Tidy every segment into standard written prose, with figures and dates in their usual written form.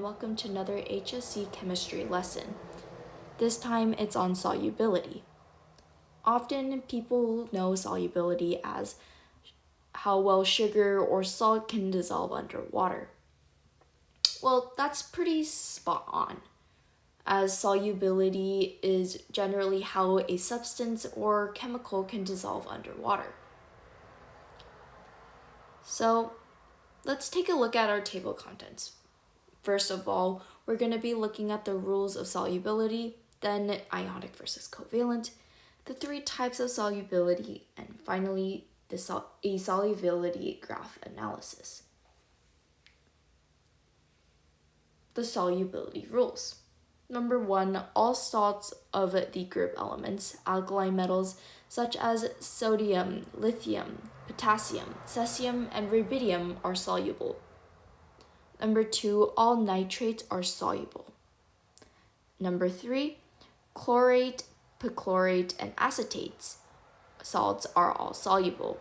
welcome to another HSC chemistry lesson. This time it's on solubility. Often people know solubility as how well sugar or salt can dissolve under water. Well, that's pretty spot on, as solubility is generally how a substance or chemical can dissolve under water. So let's take a look at our table contents. First of all, we're going to be looking at the rules of solubility, then ionic versus covalent, the three types of solubility, and finally, a solubility graph analysis. The solubility rules. Number 1, all salts of the group elements, alkali metals such as sodium, lithium, potassium, cesium, and rubidium are soluble. Number 2, all nitrates are soluble. Number 3, chlorate, perchlorate, and acetates salts are all soluble.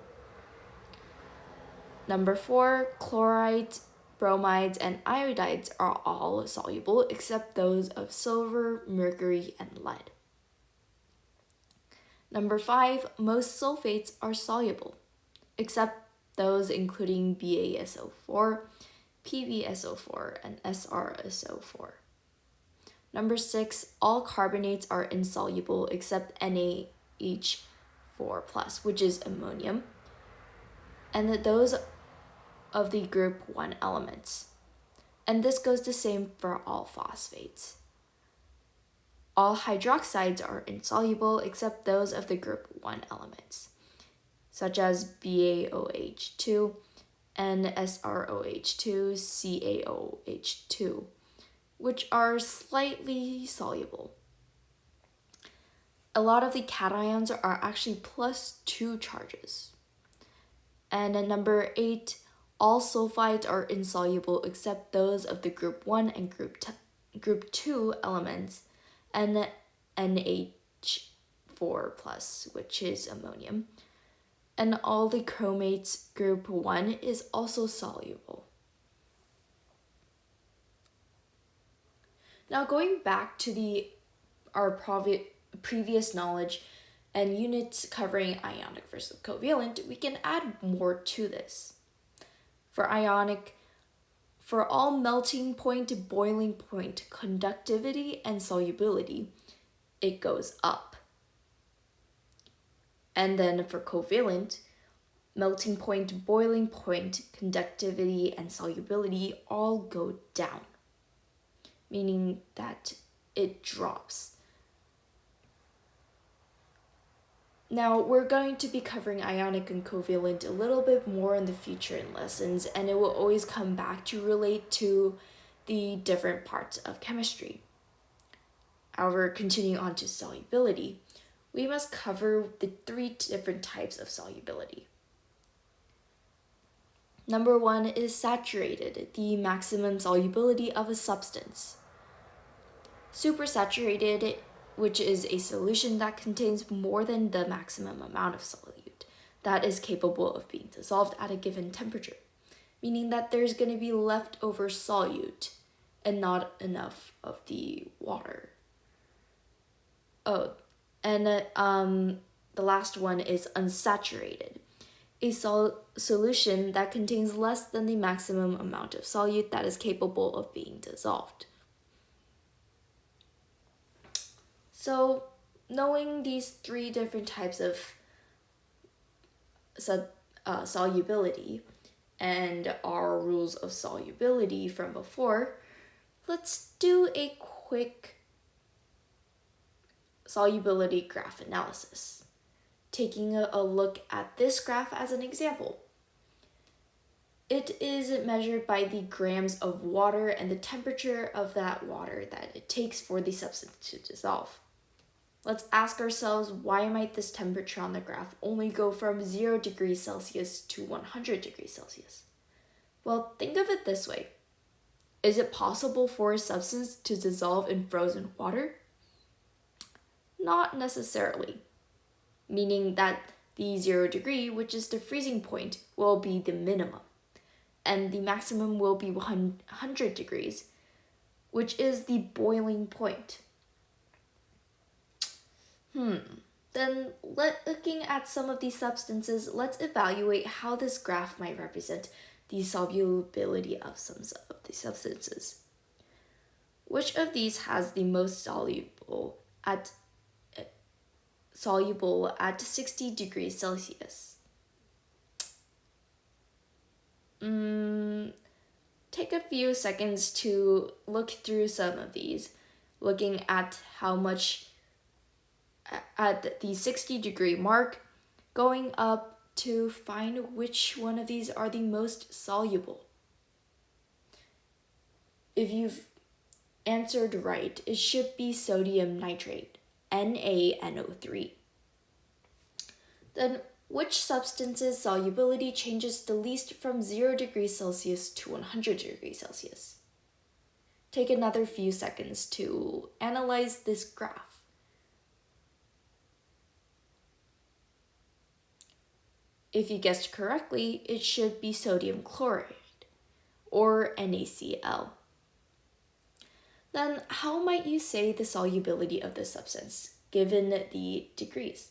Number 4, chlorides, bromides, and iodides are all soluble except those of silver, mercury, and lead. Number 5, most sulfates are soluble except those including BaSO4, PbSO4, and SrSO4. Number 6, all carbonates are insoluble except NaH4+, which is ammonium, and those of the group 1 elements. And this goes the same for all phosphates. All hydroxides are insoluble except those of the group 1 elements, such as BaOH2, NSROH2, CaOH2, which are slightly soluble. A lot of the cations are actually +2 charges. And at number 8, all sulfides are insoluble except those of the group 1 and group 2 elements, and NH4+, which is ammonium. And all the chromates group 1 is also soluble. Now going back to our previous knowledge and units covering ionic versus covalent, we can add more to this. For ionic, for all melting point, boiling point, conductivity, and solubility, it goes up. And then for covalent, melting point, boiling point, conductivity, and solubility all go down, meaning that it drops. Now, we're going to be covering ionic and covalent a little bit more in the future in lessons, and it will always come back to relate to the different parts of chemistry. However, continuing on to solubility, we must cover the 3 different types of solubility. Number 1 is saturated, the maximum solubility of a substance. Supersaturated, which is a solution that contains more than the maximum amount of solute that is capable of being dissolved at a given temperature, meaning that there's going to be leftover solute and not enough of the water. The last one is unsaturated, a solution that contains less than the maximum amount of solute that is capable of being dissolved. So, knowing these 3 different types of solubility and our rules of solubility from before, let's do a quick solubility graph analysis, taking a look at this graph as an example. It is measured by the grams of water and the temperature of that water that it takes for the substance to dissolve. Let's ask ourselves, why might this temperature on the graph only go from 0 degrees Celsius to 100 degrees Celsius? Well, think of it this way. Is it possible for a substance to dissolve in frozen water? Not necessarily, meaning that the 0 degree, which is the freezing point, will be the minimum, and the maximum will be 100 degrees, which is the boiling point. Then looking at some of these substances, let's evaluate how this graph might represent the solubility of some of these substances. Which of these has the most soluble at 60 degrees Celsius? Take a few seconds to look through some of these, looking at how much at the 60-degree mark, going up to find which one of these are the most soluble. If you've answered right, it should be sodium nitrate, NaNO3. Then, which substance's solubility changes the least from 0 degrees Celsius to 100 degrees Celsius? Take another few seconds to analyze this graph. If you guessed correctly, it should be sodium chloride, or NaCl. Then, how might you say the solubility of this substance, given the degrees?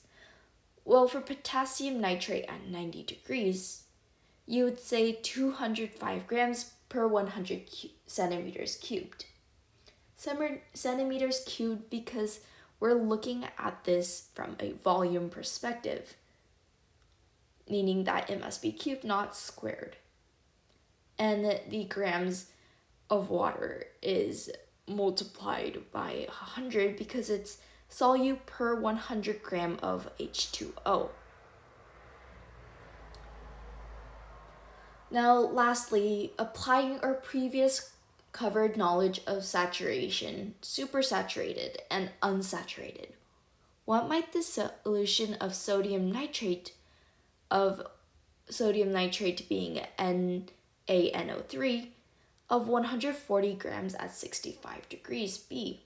Well, for potassium nitrate at 90 degrees, you would say 205 grams per 100 centimeters cubed. Centimeters cubed because we're looking at this from a volume perspective, meaning that it must be cubed, not squared. And the grams of water is multiplied by 100 because it's solute per 100 gram of H2O. Now, lastly, applying our previous covered knowledge of saturation, supersaturated, and unsaturated, what might the solution of sodium nitrate being NaNO3 of 140 grams at 65 degrees be?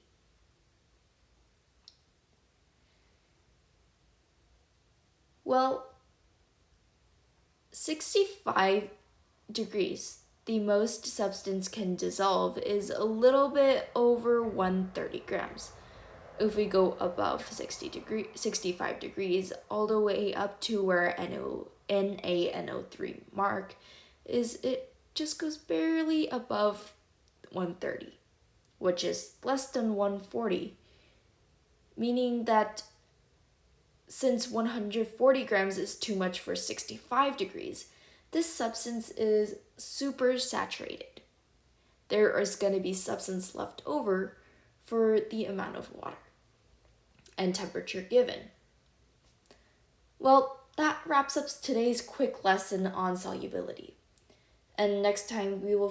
Well, 65 degrees, the most substance can dissolve, is a little bit over 130 grams. If we go above 65 degrees, all the way up to where NaNO3 mark is, it just goes barely above 130, which is less than 140, meaning that since 140 grams is too much for 65 degrees, this substance is super saturated. There is going to be substance left over for the amount of water and temperature given. Well, that wraps up today's quick lesson on solubility. And next time we will